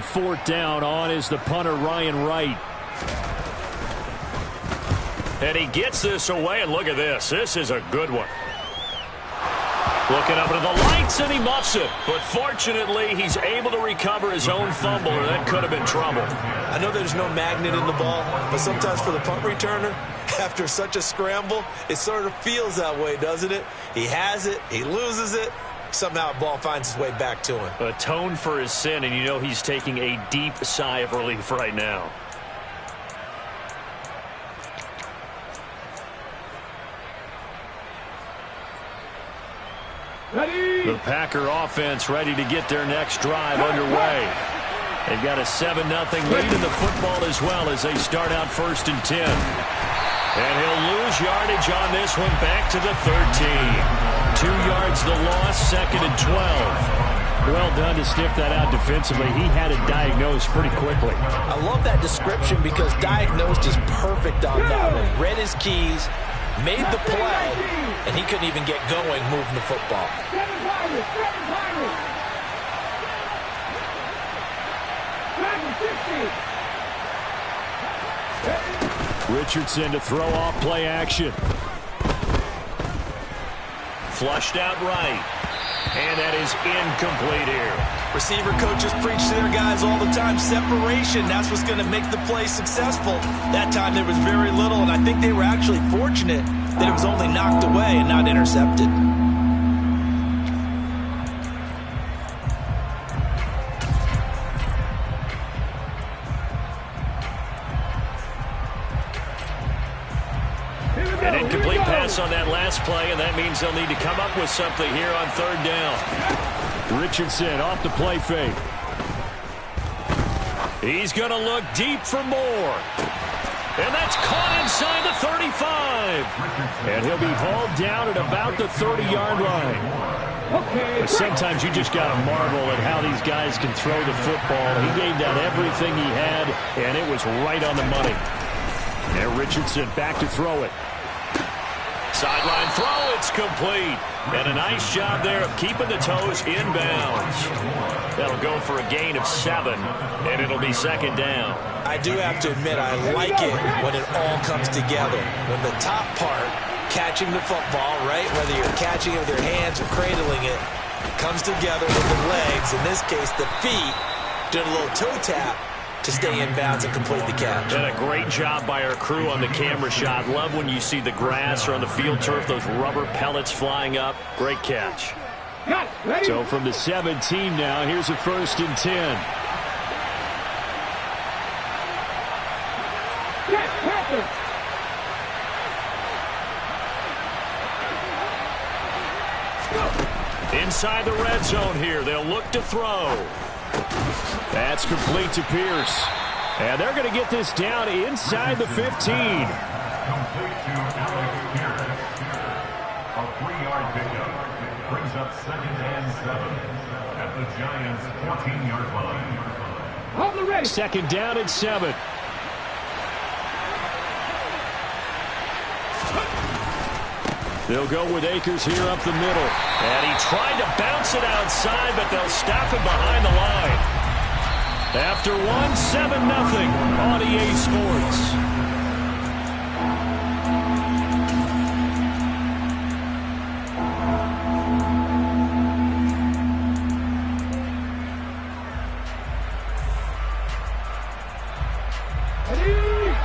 fourth down. On is the punter, Ryan Wright. And he gets this away, and look at this. This is a good one. Looking up into the lights, and he muffs it. But fortunately, he's able to recover his own fumble, or that could have been trouble. I know there's no magnet in the ball, but sometimes for the punt returner, after such a scramble, it sort of feels that way, doesn't it? He has it, he loses it, somehow the ball finds its way back to him. Atone for his sin, and you know he's taking a deep sigh of relief right now. Ready. The Packer offense ready to get their next drive underway. They've got a 7-0 lead in the football as well as they start out 1st and 10. And he'll lose yardage on this one back to the 13. 2 yards the loss, 2nd and 12. Well done to sniff that out defensively. He had it diagnosed pretty quickly. I love that description because diagnosed is perfect on that one. Read his keys, made the play, and he couldn't even get going moving the football. Richardson to throw off play action. Flushed out right. And that is incomplete here. Receiver coaches preach to their guys all the time. Separation, that's what's going to make the play successful. That time there was very little, and I think they were actually fortunate that it was only knocked away and not intercepted. An incomplete pass on that last play, and that means they'll need to come up with something here on 3rd down. Richardson off the play fake. He's going to look deep for more. And that's caught inside the 35. And he'll be hauled down at about the 30-yard line. But sometimes you just got to marvel at how these guys can throw the football. He gave that everything he had, and it was right on the money. And Richardson back to throw it. Sideline throw, it's complete. And a nice job there of keeping the toes inbounds. That'll go for a gain of 7, and it'll be 2nd down. I do have to admit, I like it when it all comes together. When the top part, catching the football, right, whether you're catching it with your hands or cradling it, comes together with the legs. In this case, the feet, did a little toe tap to stay in bounds and complete the catch. And a great job by our crew on the camera shot. Love when you see the grass or on the field turf, those rubber pellets flying up. Great catch. So from the 17 now, here's a 1st and 10. Inside the red zone here, they'll look to throw. That's complete to Pierce. And they're going to get this down inside the 15. Complete to Alex Pierce. A 3-yard pickup brings up 2nd and 7 at the Giants' 14-yard line. 2nd down and 7. They'll go with Akers here up the middle. And he tried to bounce it outside, but they'll stop him behind the line. After 7-0 on EA Sports.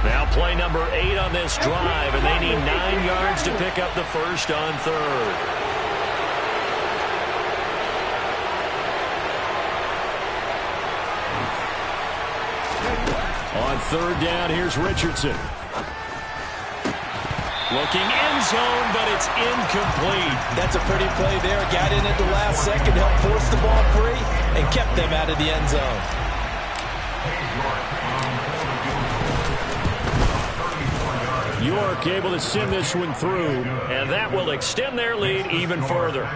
Now play number 8 on this drive, and they need 9 yards to pick up the 1st on 3rd. On 3rd down, here's Richardson. Looking end zone, but it's incomplete. That's a pretty play there. Got in at the last second, helped force the ball free, and kept them out of the end zone. York able to send this one through, and that will extend their lead even further.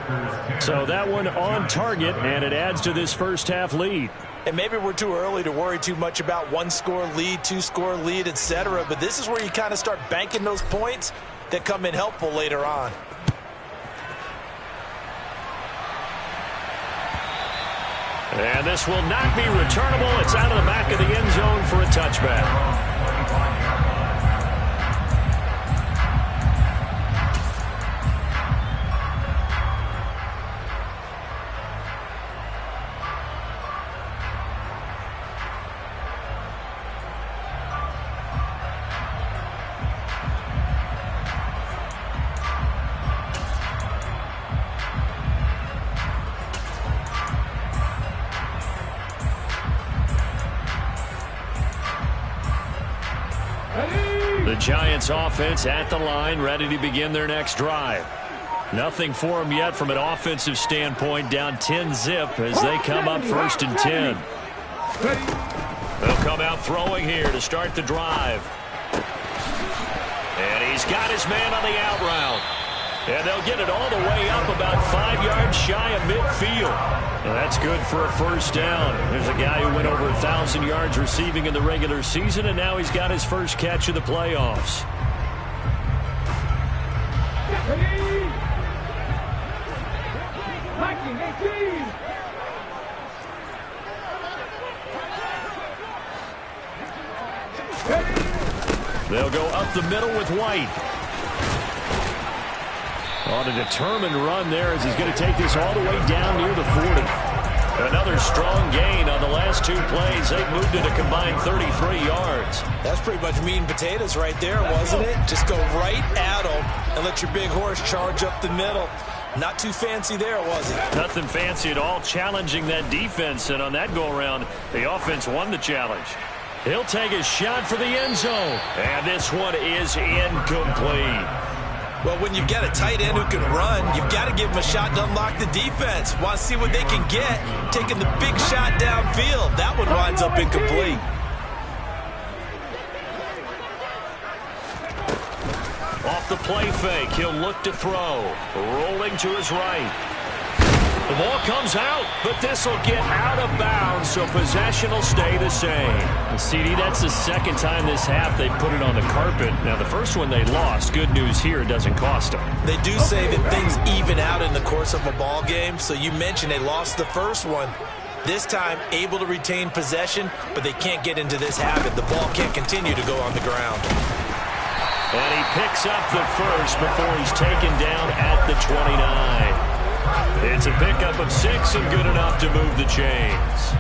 So that one on target, and it adds to this first half lead. And maybe we're too early to worry too much about 1-score lead, 2-score lead, etc. But this is where you kind of start banking those points that come in helpful later on. And this will not be returnable. It's out of the back of the end zone for a touchback. The Giants offense at the line, ready to begin their next drive. Nothing for them yet from an offensive standpoint, down 10-zip as they come up 1st and 10. They'll come out throwing here to start the drive. And he's got his man on the out route. And they'll get it all the way up about 5 yards shy of midfield. Well, that's good for a first down. There's a guy who went over 1,000 yards receiving in the regular season, and now he's got his first catch of the playoffs. They'll go up the middle with White. On a determined run there as he's going to take this all the way down near the 40. Another strong gain on the last 2 plays. They've moved it a combined 33 yards. That's pretty much meat and potatoes right there, wasn't it? Just go right at them and let your big horse charge up the middle. Not too fancy there, was it? Nothing fancy at all, challenging that defense. And on that go-around, the offense won the challenge. He'll take a shot for the end zone. And this one is incomplete. Well, when you've got a tight end who can run, you've got to give him a shot to unlock the defense. Want to see what they can get, taking the big shot downfield. That one winds up incomplete. Off the play fake, he'll look to throw. Rolling to his right. The ball comes out, but this will get out of bounds, so possession will stay the same. CD, that's the second time this half they put it on the carpet. Now, the first one they lost. Good news here, it doesn't cost them. They do say that things even out in the course of a ball game, so you mentioned they lost the first one. This time, able to retain possession, but they can't get into this habit. The ball can't continue to go on the ground. And he picks up the first before he's taken down at the 29. It's a pickup of 6 and good enough to move the chains.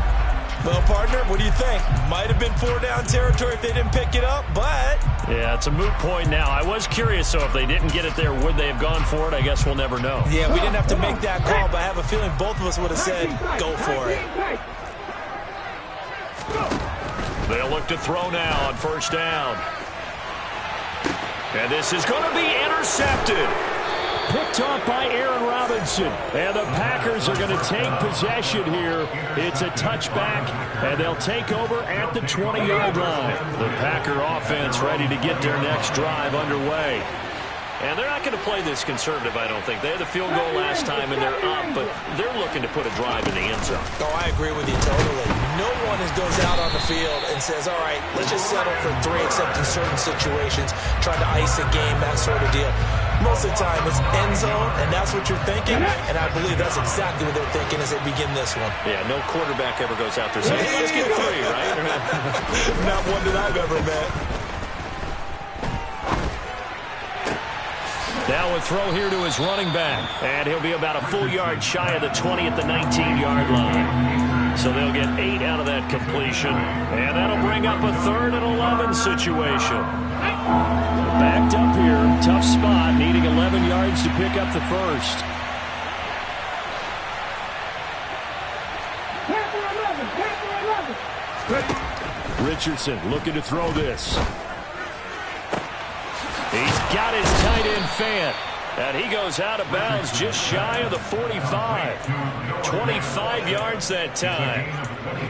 Well, partner, what do you think? Might have been 4-down territory if they didn't pick it up, but... Yeah, it's a moot point now. I was curious, so if they didn't get it there, would they have gone for it? I guess we'll never know. Yeah, we didn't have to make that call, but I have a feeling both of us would have said, go for it. They'll look to throw now on 1st down. And this is going to be intercepted. Picked off by Aaron Robinson. And the Packers are going to take possession here. It's a touchback, and they'll take over at the 20-yard line. The Packer offense ready to get their next drive underway. And they're not going to play this conservative, I don't think. They had the field goal last time, and they're up, but they're looking to put a drive in the end zone. Oh, I agree with you totally. No one goes out on the field and says, all right, let's just settle for 3, except in certain situations, trying to ice a game, that sort of deal. Most of the time, it's end zone, and that's what you're thinking, and I believe that's exactly what they're thinking as they begin this one. Yeah, no quarterback ever goes out there saying, hey, let's get 3, right? Not one that I've ever met. Now a throw here to his running back, and he'll be about a full yard shy of the 20 at the 19-yard line. So they'll get 8 out of that completion, and that'll bring up a 3rd and 11 situation. Backed up here, tough spot, needing 11 yards to pick up the first. Richardson looking to throw this. He's got his tight end fan, and he goes out of bounds just shy of the 45. 25 yards that time.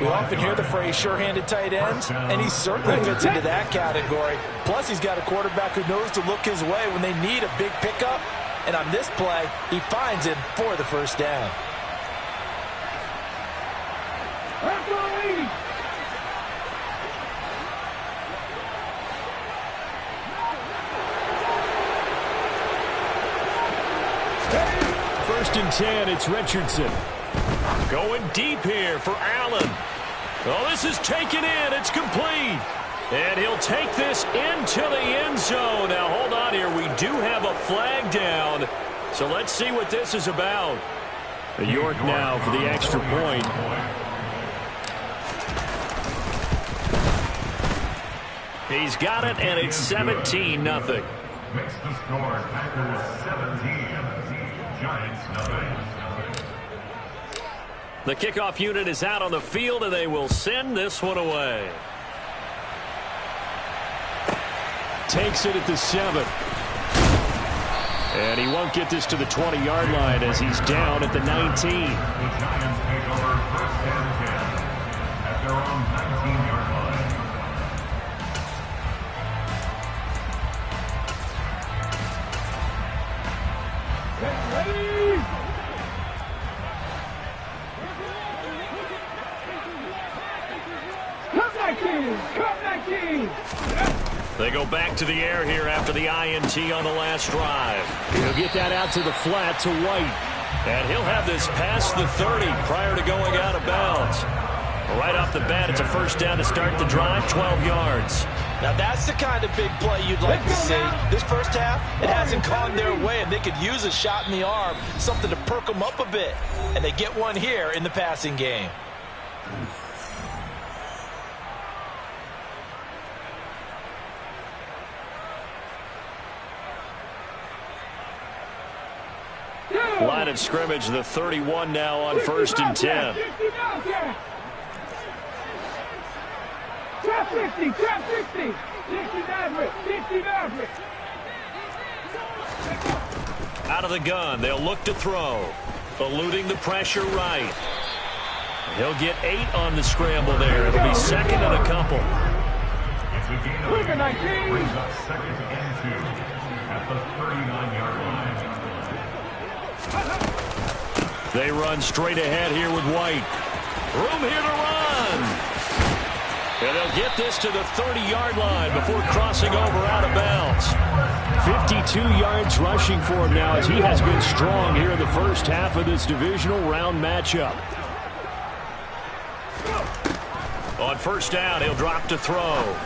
We often hear the phrase sure-handed tight ends, and he certainly fits into that category. Plus, he's got a quarterback who knows to look his way when they need a big pickup. And on this play, he finds it for the first down. First and 10, it's Richardson. Going deep here for Allen. Oh, this is taken in. It's complete. And he'll take this into the end zone. Now, hold on here. We do have a flag down. So let's see what this is about. York now for the extra point. He's got it, and it's 17-0. Makes the score Packers 17, Giants 9. The kickoff unit is out on the field, and they will send this one away. Takes it at the 7. And he won't get this to the 20-yard line as he's down at the 19. The Giants take over first and 10 at their own 19-yard line. They go back to the air here after the INT on the last drive. He'll get that out to the flat to White. And he'll have this past the 30 prior to going out of bounds. Right off the bat, it's a first down to start the drive, 12 yards. Now that's the kind of big play you'd like to see. This first half, it hasn't gone their way, and they could use a shot in the arm, something to perk them up a bit. And they get one here in the passing game. Line of scrimmage, the 31 now on first and 10. Out of the gun, they'll look to throw. Eluding the pressure right. He'll get 8 on the scramble there. It'll be second and a couple. It's a gain of 8. Brings up second and 2 at the 39-yard line. They run straight ahead here with White. Room here to run. And they'll get this to the 30-yard line before crossing over out of bounds. 52 yards rushing for him now as he has been strong here in the first half of this divisional round matchup. On first down, he'll drop to throw.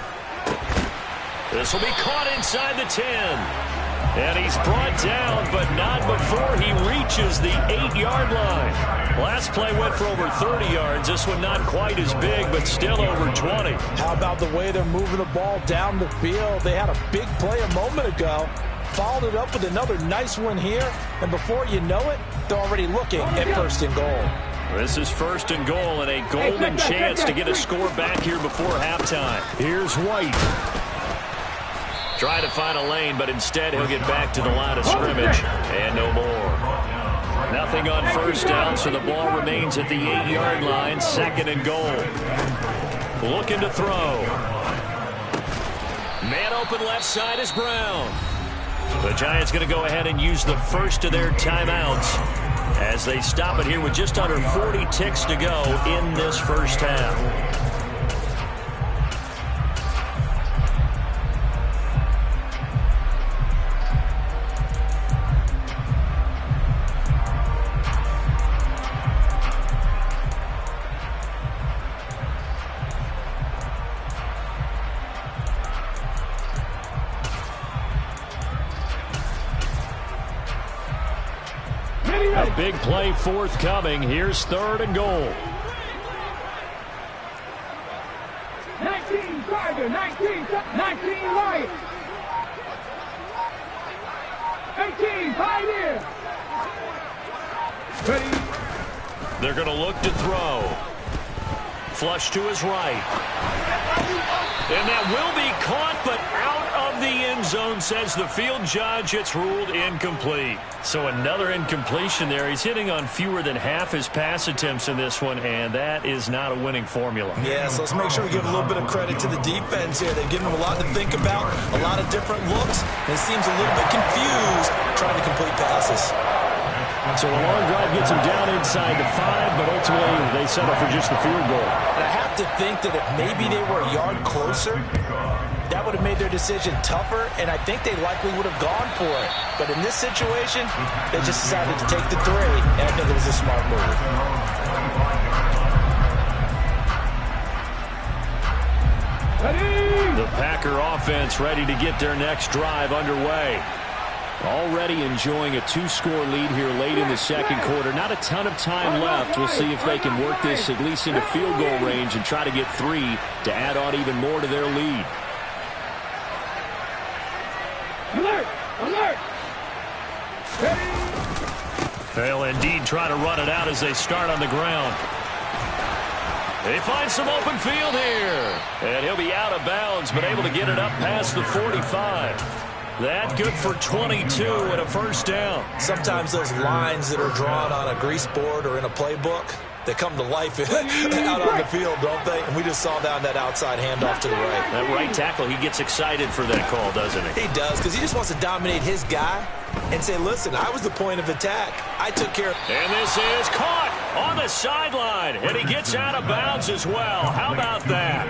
This will be caught inside the 10. And he's brought down, but not before he reaches the 8-yard line. Last play went for over 30 yards. This one not quite as big, but still over 20. How about the way they're moving the ball down the field? They had a big play a moment ago. Followed it up with another nice one here. And before you know it, they're already looking at first and goal. This is first and goal and a golden chance to get a score back here before halftime. Here's White. Try to find a lane, but instead he'll get back to the line of scrimmage. And no more. Nothing on first down, so the ball remains at the 8-yard line. Second and goal. Looking to throw. Man open left side is Brown. The Giants going to go ahead and use the first of their timeouts as they stop it here with just under 40 ticks to go in this first half. A big play forthcoming. Here's third and goal. 19 Tiger, 19 right. 18 Pioneer. They're going to look to throw. Flush to his right. And that will be caught, but out of the end zone, says the field judge. It's ruled incomplete. So another incompletion there. He's hitting on fewer than half his pass attempts in this one, and that is not a winning formula. Yeah, so let's make sure we give a little bit of credit to the defense here. They've given him a lot to think about, a lot of different looks, and he seems a little bit confused trying to complete passes. So the long drive gets them down inside the 5, but ultimately they settle for just the field goal. And I have to think that if maybe they were a yard closer, that would have made their decision tougher, and I think they likely would have gone for it. But in this situation, they just decided to take the 3, and I think it was a smart move. The Packer offense ready to get their next drive underway. Already enjoying a 2-score lead here late in the second quarter. Not a ton of time left. We'll see if they can work this at least into field goal range and try to get 3 to add on even more to their lead. Alert! Alert! They'll indeed try to run it out as they start on the ground. They find some open field here. And he'll be out of bounds, but able to get it up past the 45. That good for 22 and a first down. Sometimes those lines that are drawn on a grease board or in a playbook, they come to life out on the field, don't they? And we just saw down that outside handoff to the right. That right tackle, he gets excited for that call, doesn't he? He does, because he just wants to dominate his guy and say, listen, I was the point of attack. I took care of... And this is caught on the sideline, and he gets out of bounds as well. How about that?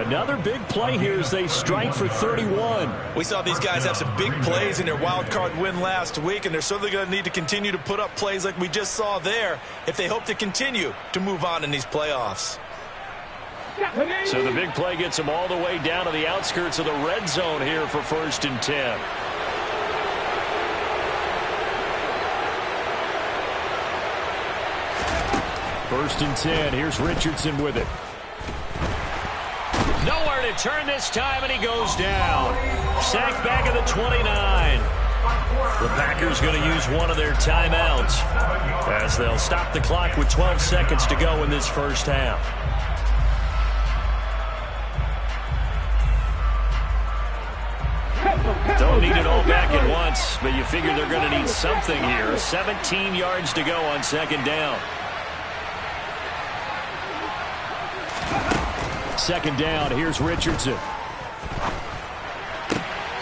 Another big play here as they strike for 31. We saw these guys have some big plays in their wild card win last week, and they're certainly going to need to continue to put up plays like we just saw there if they hope to continue to move on in these playoffs. So the big play gets them all the way down to the outskirts of the red zone here for 1st and 10. First and 10. Here's Richardson with it. Nowhere to turn this time, and he goes down. Sacked back at the 29. The Packers going to use one of their timeouts as they'll stop the clock with 12 seconds to go in this first half. Don't need it all back at once, but you figure they're going to need something here. 17 yards to go on second down. Second down, here's Richardson.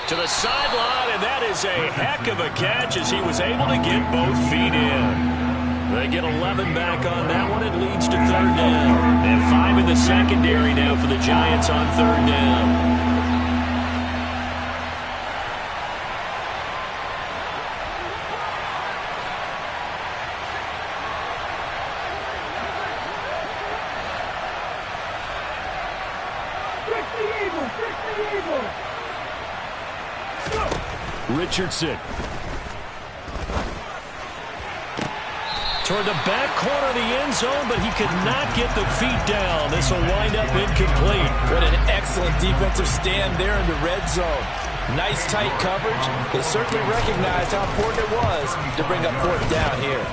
To the sideline, and that is a heck of a catch as he was able to get both feet in. They get 11 back on that one. It leads to 3rd down. And 5 in the secondary now for the Giants on 3rd down. Richardson. Toward the back corner of the end zone, but he could not get the feet down. This will wind up incomplete. What an excellent defensive stand there in the red zone. Nice tight coverage. They certainly recognized how important it was to bring up 4th down here.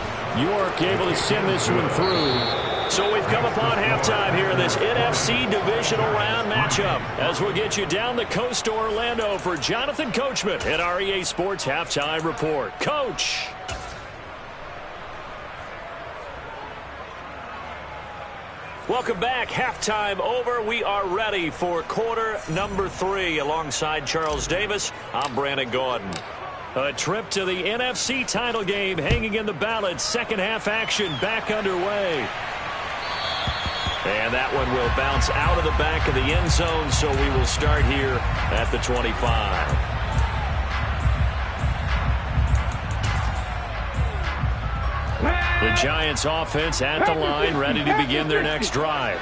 York able to send this one through. So we've come upon halftime here in this NFC Divisional Round matchup as we'll get you down the coast to Orlando for Jonathan Coachman at our EA Sports Halftime Report. Coach. Welcome back. Halftime over. We are ready for quarter number 3. Alongside Charles Davis, I'm Brandon Gordon. A trip to the NFC title game hanging in the balance. Second half action back underway. And that one will bounce out of the back of the end zone, so we will start here at the 25. The Giants offense at the line, ready to begin their next drive.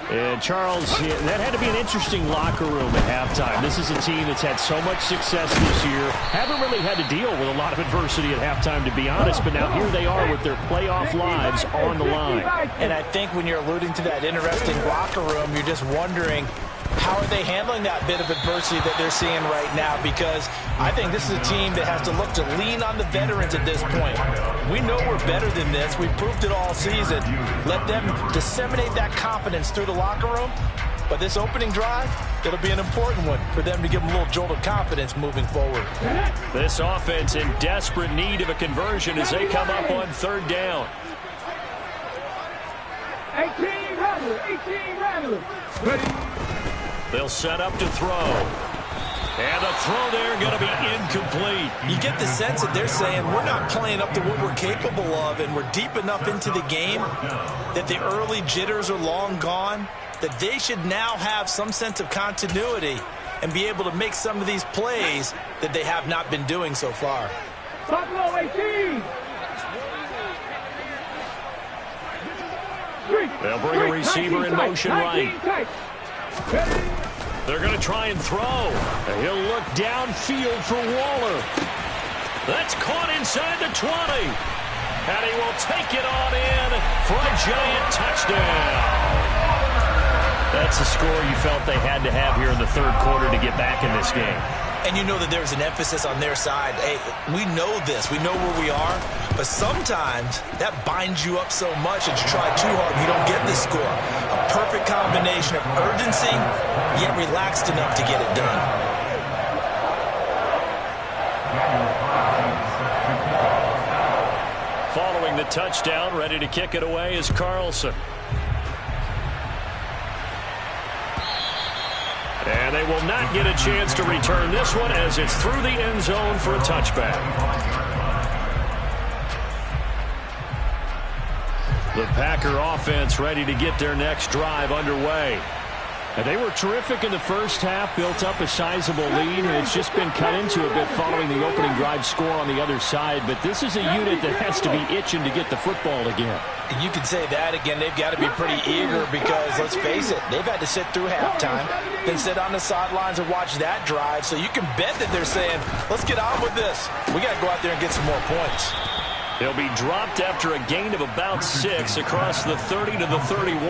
And Charles, that had to be an interesting locker room at halftime. This is a team that's had so much success this year. Haven't really had to deal with a lot of adversity at halftime, to be honest. But now here they are with their playoff lives on the line. And I think when you're alluding to that interesting locker room, you're just wondering, how are they handling that bit of adversity that they're seeing right now? Because I think this is a team that has to look to lean on the veterans at this point. We know we're better than this. We've proved it all season. Let them disseminate that confidence through the locker room. But this opening drive, it'll be an important one for them to give them a little jolt of confidence moving forward. This offense in desperate need of a conversion as they come up on 3rd down. 18 Rattlers. Ready. They'll set up to throw. And the throw there going to be incomplete. You get the sense that they're saying we're not playing up to what we're capable of, and we're deep enough into the game that the early jitters are long gone, that they should now have some sense of continuity and be able to make some of these plays that they have not been doing so far. Buffalo 18. They'll bring a receiver in motion right. They're going to try and throw. He'll look downfield for Waller. That's caught inside the 20. And he will take it on in for a giant touchdown. That's a score you felt they had to have here in the third quarter to get back in this game. And you know that there's an emphasis on their side. Hey, we know this. We know where we are. But sometimes that binds you up so much that you try too hard and you don't get this score. A perfect combination of urgency, yet relaxed enough to get it done. Following the touchdown, ready to kick it away is Carlson. And they will not get a chance to return this one as it's through the end zone for a touchback. The Packer offense ready to get their next drive underway. And they were terrific in the first half, built up a sizable lead, and it's just been cut into a bit following the opening drive score on the other side. But this is a unit that has to be itching to get the football again. You can say that again. They've got to be pretty eager because, let's face it, they've had to sit through halftime, then sit on the sidelines and watch that drive. So you can bet that they're saying, let's get on with this. We got to go out there and get some more points. He'll be dropped after a gain of about 6 across the 30 to the 31.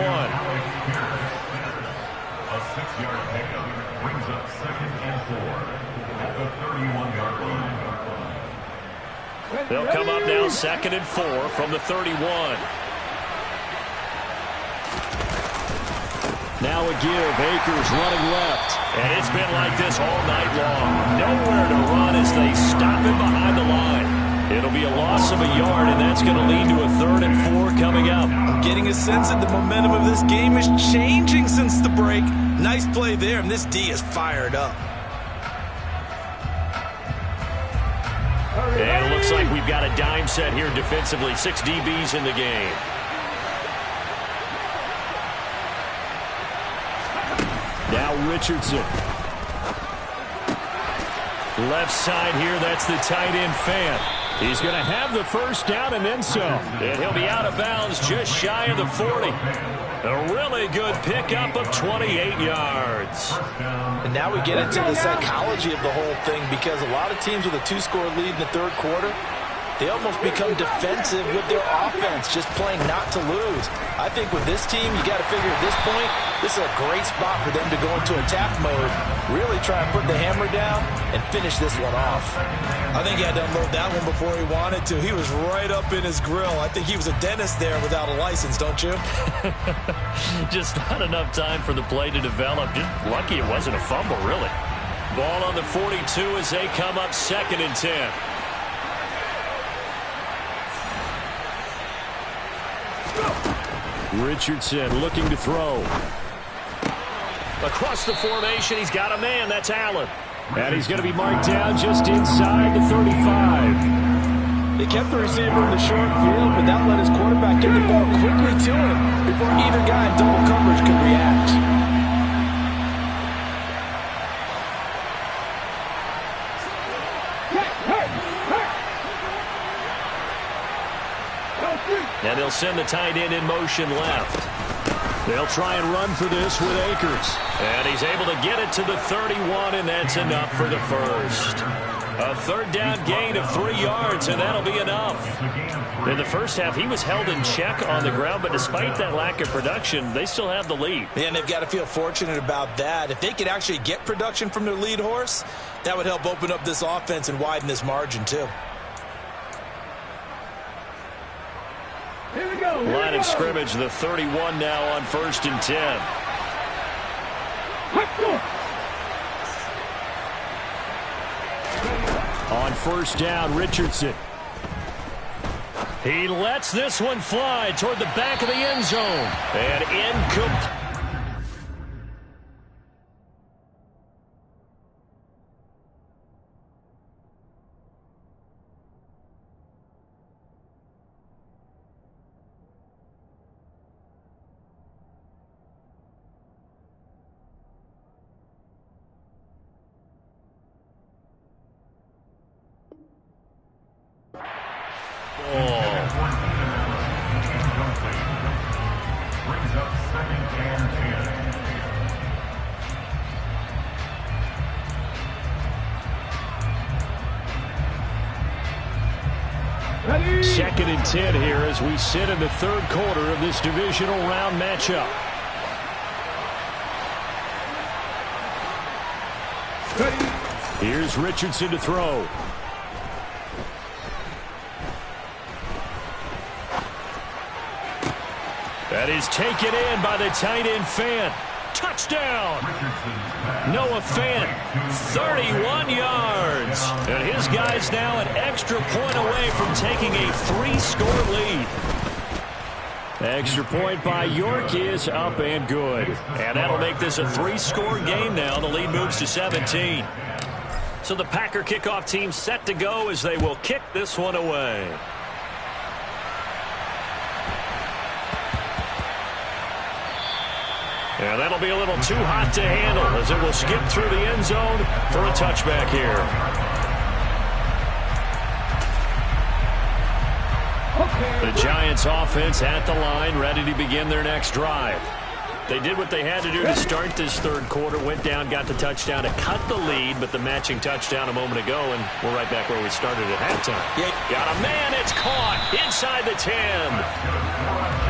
A 6-yard pickup brings up 2nd and 4 at the 31-yard line. They'll come up now 2nd and 4 from the 31. Now a give. Akers running left. And it's been like this all night long. Nowhere to run as they stop him behind the line. It'll be a loss of a yard, and that's going to lead to a 3rd and 4 coming up. I'm getting a sense that the momentum of this game is changing since the break. Nice play there, and this D is fired up. And it looks like we've got a dime set here defensively. 6 DBs in the game. Now Richardson. Left side here, that's the tight end Fan. He's going to have the first down and then some. And he'll be out of bounds just shy of the 40. A really good pickup of 28 yards. And now we get into the psychology of the whole thing because a lot of teams with a 2-score lead in the third quarter, they almost become defensive with their offense, just playing not to lose. I think with this team, you got to figure at this point, this is a great spot for them to go into attack mode, really try and put the hammer down and finish this one off. I think he had to unload that one before he wanted to. He was right up in his grill. I think he was a dentist there without a license, don't you? Just not enough time for the play to develop. Just lucky it wasn't a fumble, really. Ball on the 42 as they come up 2nd and 10. Richardson looking to throw. Across the formation, he's got a man. That's Allen. And he's going to be marked down just inside the 35. They kept the receiver in the short field, but that let his quarterback get the ball quickly to him before either guy in double coverage could react. And they'll send the tight end in motion left. They'll try and run for this with Akers. And he's able to get it to the 31, and that's enough for the first. A 3rd down gain of 3 yards, and that'll be enough. In the first half, he was held in check on the ground, but despite that lack of production, they still have the lead. Yeah, and they've got to feel fortunate about that. If they could actually get production from their lead horse, that would help open up this offense and widen this margin, too. Line of scrimmage, the 31 now on 1st and 10. On 1st down, Richardson. He lets this one fly toward the back of the end zone. And incomplete. 2nd and 10 here as we sit in the 3rd quarter of this divisional round matchup. Here's Richardson to throw. That is taken in by the tight end Fant. Touchdown! Noah Fant, 31 yards. And his guy's now an extra point away from taking a 3-score lead. Extra point by York is up and good. And that'll make this a 3-score game now. The lead moves to 17. So the Packer kickoff team set to go as they will kick this one away. And that'll be a little too hot to handle as it will skip through the end zone for a touchback here. The Giants offense at the line, ready to begin their next drive. They did what they had to do to start this 3rd quarter, went down, got the touchdown to cut the lead, but the matching touchdown a moment ago, and we're right back where we started at halftime. Got a man, it's caught inside the 10.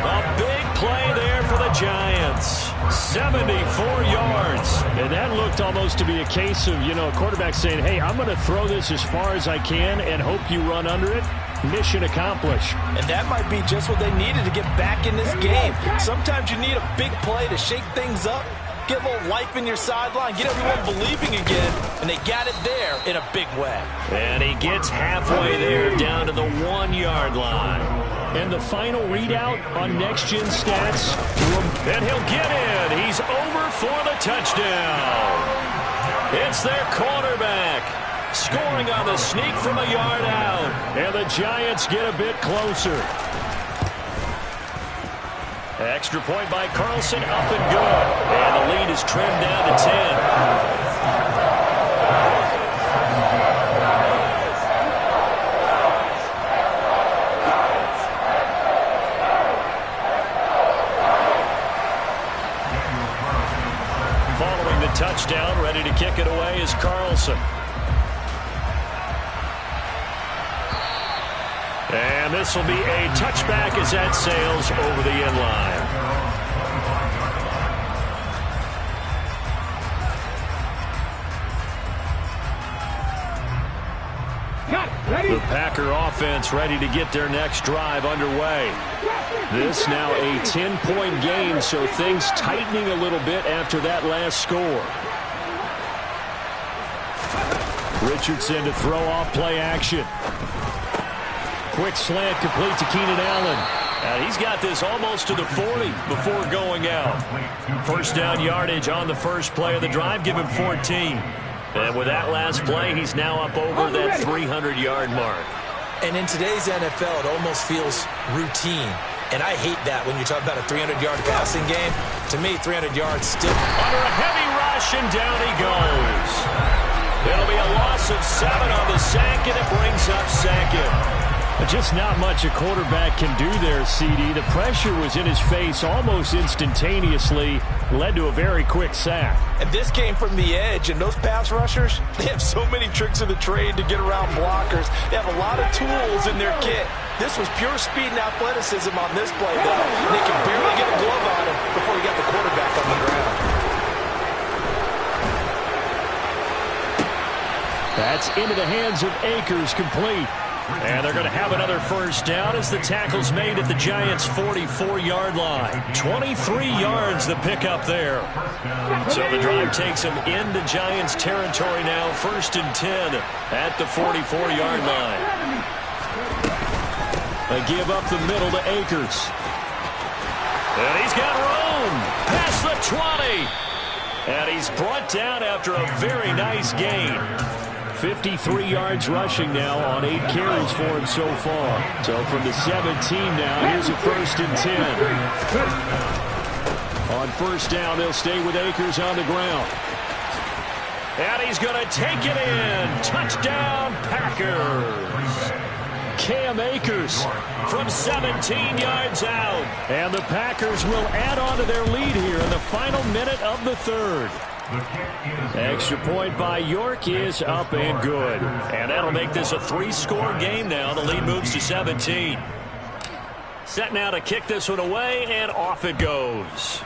A big play there for the Giants. 74 yards. And that looked almost to be a case of, a quarterback saying, hey, I'm going to throw this as far as I can and hope you run under it. Mission accomplished. And that might be just what they needed to get back in this game. Sometimes you need a big play to shake things up, get a little life in your sideline, get everyone believing again, and they got it there in a big way. And he gets halfway there down to the 1-yard line. And the final readout on Next Gen Stats, and he'll get in. He's over for the touchdown. It's their quarterback. Scoring on the sneak from a yard out. And the Giants get a bit closer. Extra point by Carlson, up and good. And the lead is trimmed down to 10. Following the touchdown, ready to kick it away is Carlson. And this will be a touchback as that sails over the end line. The Packer offense ready to get their next drive underway. This now a 10-point game, so things tightening a little bit after that last score. Richardson to throw off play action. Quick slant complete to Keenan Allen. And he's got this almost to the 40 before going out. First down yardage on the first play of the drive. Give him 14. And with that last play, he's now up over that 300-yard mark. And in today's NFL, it almost feels routine. And I hate that when you talk about a 300-yard passing game. To me, 300 yards still. Under a heavy rush, and down he goes. It'll be a loss of 7 on the sack, and it brings up second. Just not much a quarterback can do there, CD. The pressure was in his face almost instantaneously, led to a very quick sack. And this came from the edge, and those pass rushers, they have so many tricks of the trade to get around blockers. They have a lot of tools in their kit. This was pure speed and athleticism on this play, though. They could barely get a glove on him before he got the quarterback on the ground. That's into the hands of Akers, complete. And they're going to have another first down as the tackle's made at the Giants' 44-yard line. 23 yards the pickup there. So the drive takes them into Giants territory now. 1st and 10 at the 44-yard line. They give up the middle to Akers. And he's got room past the 20. And he's brought down after a very nice gain. 53 yards rushing now on 8 carries for him so far. So from the 17 now, here's a 1st and 10. On first down, they'll stay with Akers on the ground. And he's going to take it in. Touchdown, Packers. Cam Akers from 17 yards out. And the Packers will add on to their lead here in the final minute of the 3rd. Extra point by York is up and good. And that'll make this a 3-score game now. The lead moves to 17. Set now to kick this one away, and off it goes.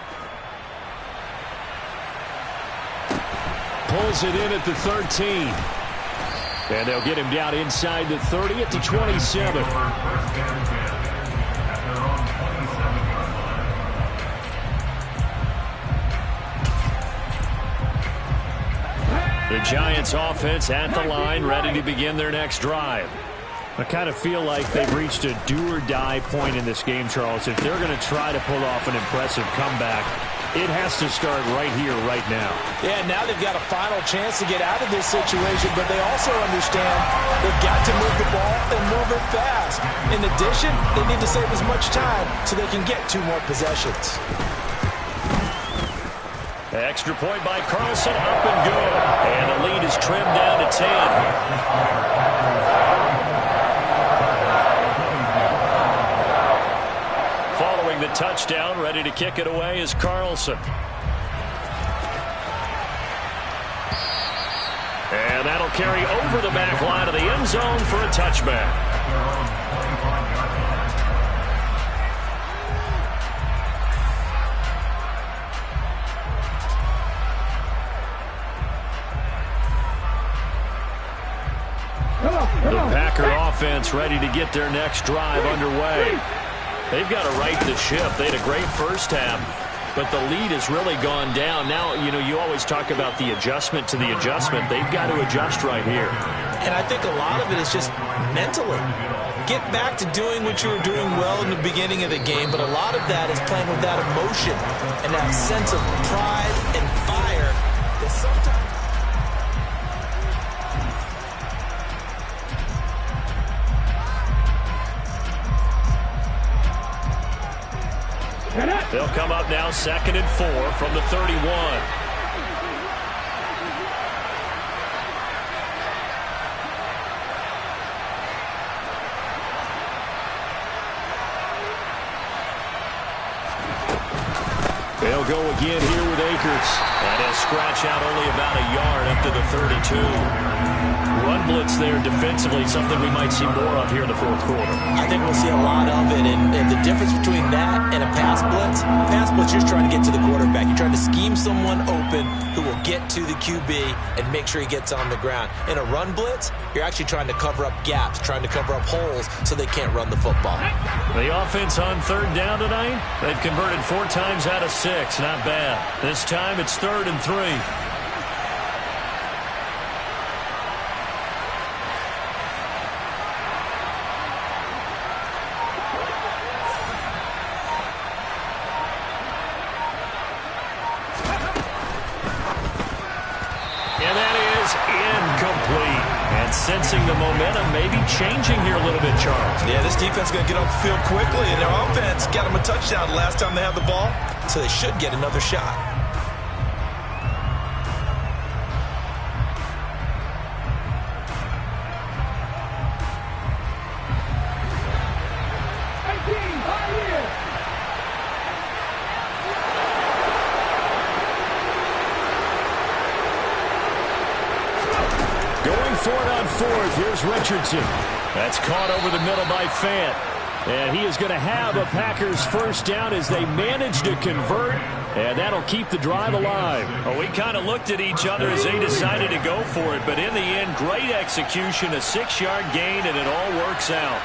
Pulls it in at the 13. And they'll get him down inside the 30 at the 27. The Giants offense at the line, ready to begin their next drive. I kind of feel like they've reached a do-or-die point in this game, Charles. If they're going to try to pull off an impressive comeback, it has to start right here, right now. Yeah, now they've got a final chance to get out of this situation, but they also understand they've got to move the ball and move it fast. In addition, they need to save as much time so they can get 2 more possessions. Extra point by Carlson, up and good. And the lead is trimmed down to 10. Following the touchdown, ready to kick it away is Carlson. And that'll carry over the back line of the end zone for a touchback. The Packer offense ready to get their next drive underway. They've got to right the ship. They had a great first half, but the lead has really gone down. Now, you always talk about the adjustment to the adjustment. They've got to adjust right here. And I think a lot of it is just mentally. Get back to doing what you were doing well in the beginning of the game, but a lot of that is playing with that emotion and that sense of pride and fire that sometimes... They'll come up now 2nd and 4 from the 31. They'll go again here with Akers. And he'll scratch out only about a yard up to the 32. Run blitz there defensively, something we might see more of here in the 4th quarter. I think we'll see a lot of it, and the difference between that and a pass blitz, you're just trying to get to the quarterback. You're trying to scheme someone open who will get to the QB and make sure he gets on the ground. In a run blitz, you're actually trying to cover up gaps, trying to cover up holes so they can't run the football. The offense on 3rd down tonight, they've converted 4 times out of 6. Not bad. This time it's 3rd and 3. Sensing the momentum maybe changing here a little bit, Charles. Yeah, this defense is going to get off the field quickly, and their offense got them a touchdown last time they had the ball, so they should get another shot. Here's Richardson. That's caught over the middle by Fant. And he is going to have a Packers first down as they manage to convert, and that'll keep the drive alive. Well, we kind of looked at each other as they decided to go for it, but in the end, great execution, a 6-yard gain, and it all works out.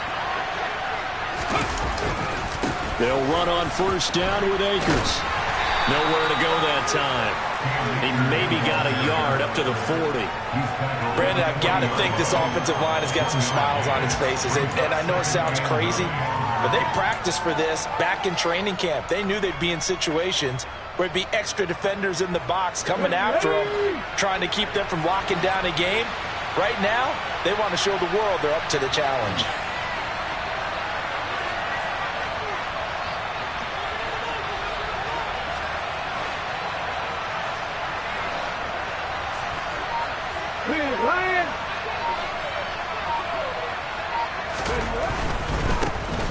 They'll run on first down with Akers. Nowhere to go that time. He maybe got a yard up to the 40. Brandon, I've got to think this offensive line has got some smiles on its faces. And I know it sounds crazy, but they practiced for this back in training camp. They knew they'd be in situations where it'd be extra defenders in the box coming after them, trying to keep them from locking down a game. Right now, they want to show the world they're up to the challenge.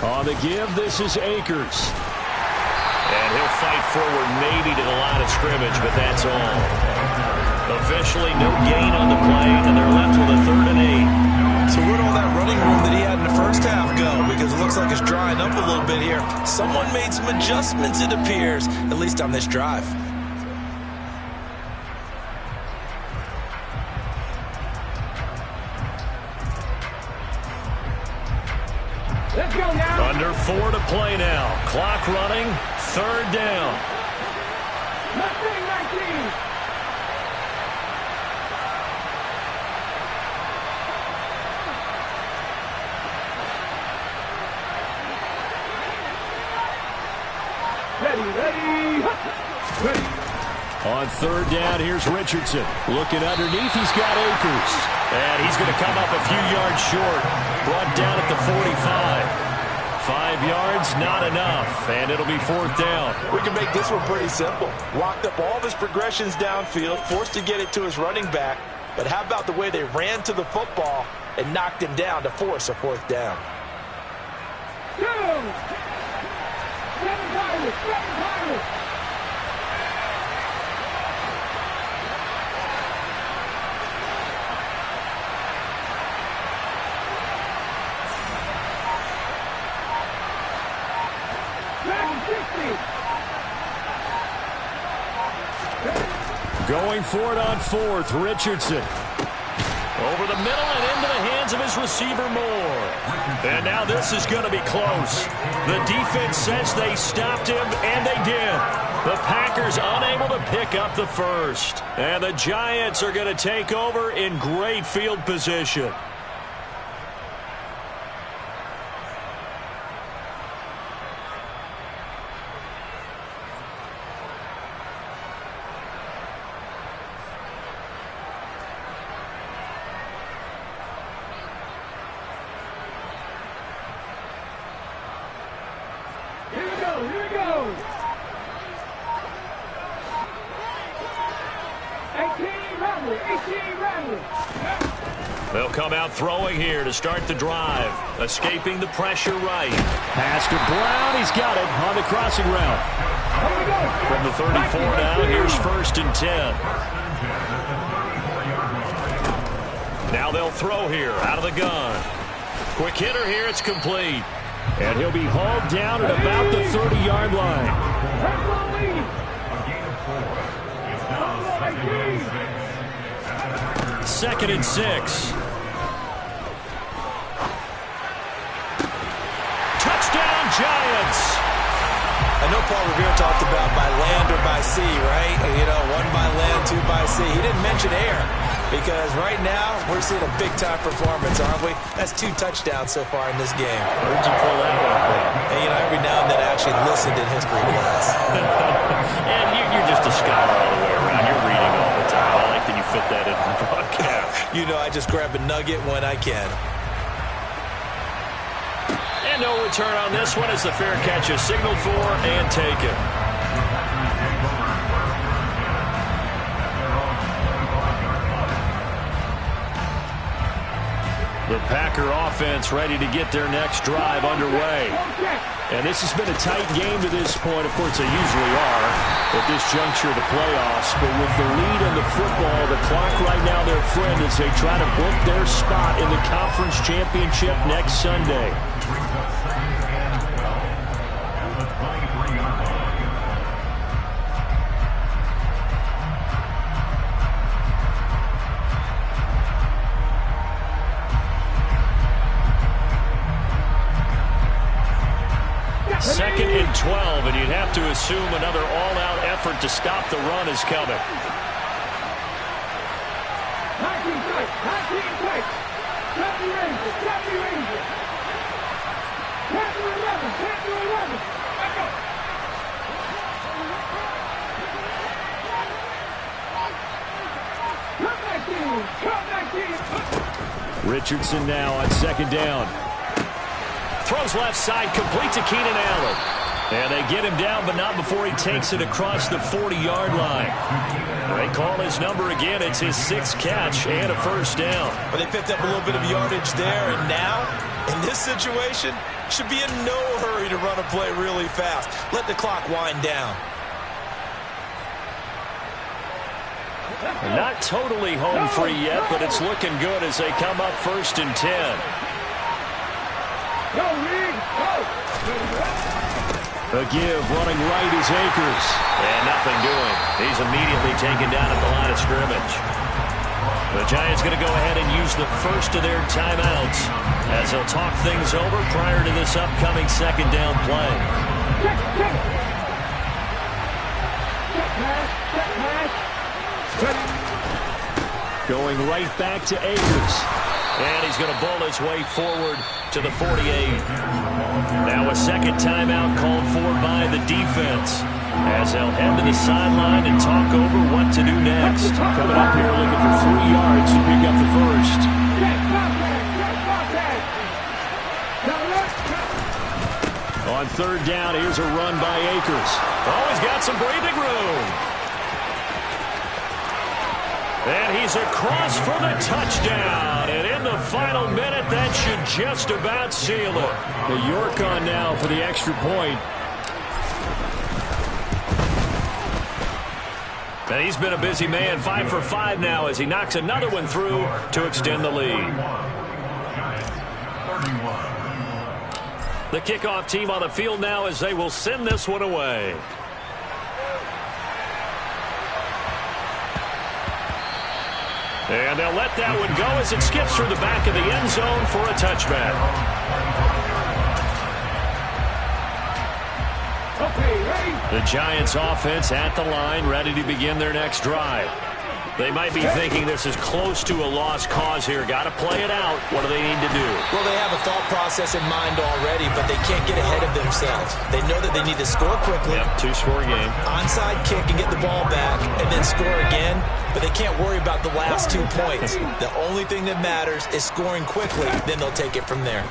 On the give, this is Akers. And he'll fight forward maybe to the line of scrimmage, but that's all. Officially no gain on the play, and they're left with a 3rd and 8. So where'd all that running room that he had in the first half go? Because it looks like it's drying up a little bit here. Someone made some adjustments, it appears, at least on this drive. Let's go now. Under 4 to play now. Clock running. 3rd down. Mustang 19. Ready. On 3rd down, here's Richardson. Looking underneath, he's got Akers. And he's going to come up a few yards short. Brought down at the 45. 5 yards, not enough. And it'll be 4th down. We can make this one pretty simple. Locked up all of his progressions downfield, forced to get it to his running back. But how about the way they ran to the football and knocked him down to force a 4th down? 2. 7 Tigers. Going for it on 4th, Richardson. Over the middle and into the hands of his receiver Moore. And now this is going to be close. The defense says they stopped him, and they did. The Packers unable to pick up the first. And the Giants are going to take over in great field position. Here we go. 18 Ramley. They'll come out throwing here to start the drive. Escaping the pressure right. Pass to Brown. He's got it on the crossing route. From the 34 now, here's 1st and 10. Now they'll throw here out of the gun. Quick hitter here. It's complete. And he'll be hauled down at about the 30-yard line. 2nd and 6. Touchdown, Giants. I know Paul Revere talked about by land or by sea, right? You know, 1 by land, 2 by sea. He didn't mention air because right now we're seeing a big-time performance, aren't we? That's 2 touchdowns so far in this game. Where'd you pull that one from? And, you know, every now and then I actually listened in history class. And you're just a scholar all the way around. You're reading all the time. I like that you fit that in the broadcast. You know, I just grab a nugget when I can. And no return on this one as the fair catch is signaled for and taken. The Packer offense ready to get their next drive underway. And this has been a tight game to this point. Of course, they usually are at this juncture of the playoffs. But with the lead in the football, the clock right now their friend as they try to book their spot in the conference championship next Sunday. Second and 12, and you'd have to assume another all-out effort to stop the run is coming. 19 plays. 20 Rangers. 10 to 11. 10 to 11. Let's go. Cut 19. Richardson now on 2nd down. Throws left side, complete to Keenan Allen. And they get him down, but not before he takes it across the 40-yard line. They call his number again. It's his 6th catch and a 1st down. But they picked up a little bit of yardage there, and now, in this situation, should be in no hurry to run a play really fast. Let the clock wind down. Not totally home free yet, but it's looking good as they come up 1st and 10. A give running right is Akers. And nothing doing. He's immediately taken down at the line of scrimmage. The Giants going to go ahead and use the first of their timeouts as they'll talk things over prior to this upcoming 2nd down play. Going right back to Akers. And he's going to bowl his way forward to the 48. Now a 2nd timeout called for by the defense as they'll head to the sideline and talk over what to do next. Coming up here looking for 3 yards to pick up the first. On 3rd down, here's a run by Akers. Oh, he's got some breathing room. And he's across for the touchdown. And in the final minute, that should just about seal it. The York on now for the extra point. And he's been a busy man, 5 for 5 now as he knocks another one through to extend the lead. The kickoff team on the field now as they will send this one away. And they'll let that one go as it skips through the back of the end zone for a touchback. The Giants offense at the line, ready to begin their next drive. They might be thinking this is close to a lost cause here. Got to play it out. What do they need to do? Well, they have a thought process in mind already, but they can't get ahead of themselves. They know that they need to score quickly. Yep, 2-score game. Onside kick and get the ball back and then score again, but they can't worry about the last 2 points. The only thing that matters is scoring quickly, then they'll take it from there.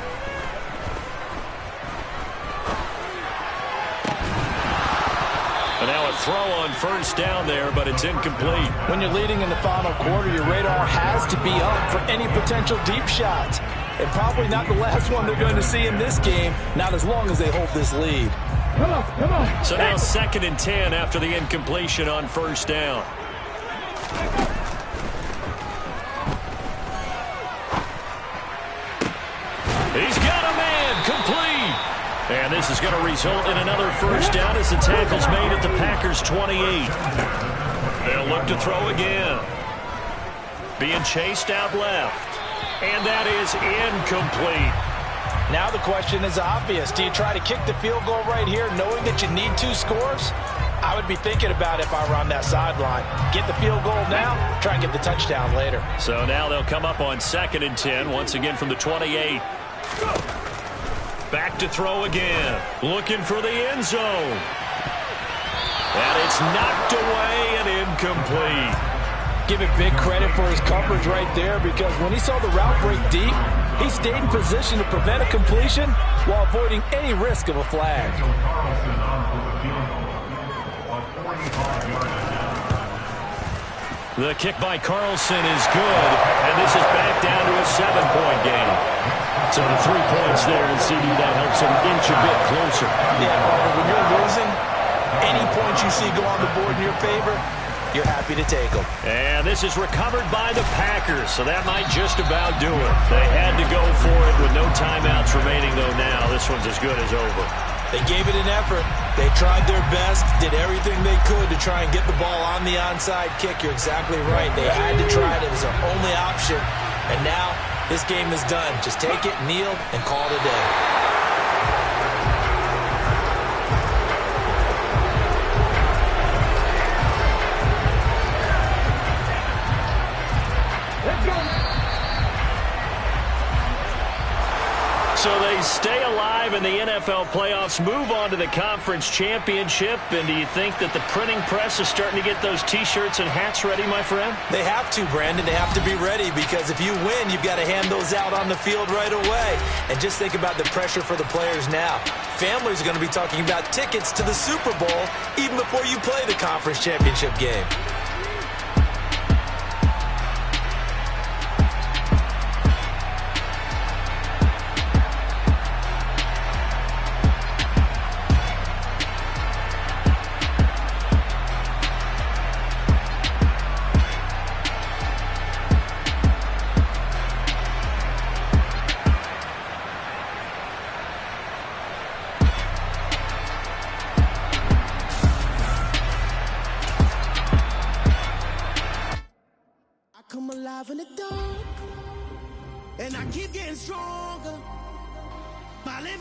And now a throw on 1st down there, but it's incomplete. When you're leading in the final quarter, your radar has to be up for any potential deep shots. And probably not the last one they're going to see in this game, not as long as they hold this lead. Come on. So now 2nd and 10 after the incompletion on 1st down. He's got a man, complete. And this is going to result in another 1st down as the tackle's made at the Packers' 28. They'll look to throw again. Being chased out left. And that is incomplete. Now the question is obvious. Do you try to kick the field goal right here knowing that you need 2 scores? I would be thinking about it if I were on that sideline. Get the field goal now, try and get the touchdown later. So now they'll come up on 2nd and 10, once again from the 28. Back to throw again. Looking for the end zone. And it's knocked away and incomplete. Give it big credit for his coverage right there because when he saw the route break deep, he stayed in position to prevent a completion while avoiding any risk of a flag. The kick by Carlson is good, and this is back down to a 7-point game. So the 3 points there, and CD, that helps him inch a bit closer. Yeah, Barbara, when you're losing, any points you see go on the board in your favor, you're happy to take them. And this is recovered by the Packers, so that might just about do it. They had to go for it with no timeouts remaining, though now. This one's as good as over. They gave it an effort. They tried their best, did everything they could to try and get the ball on the onside kick. You're exactly right. They had to try it. It was their only option. And now this game is done. Just take it, kneel, and call it a day. So they stay alive in the NFL playoffs, move on to the conference championship. And do you think that the printing press is starting to get those T-shirts and hats ready, my friend? They have to, Brandon. They have to be ready because if you win, you've got to hand those out on the field right away. And just think about the pressure for the players now. Families are going to be talking about tickets to the Super Bowl even before you play the conference championship game. alive in the dark, and I keep getting stronger. My limits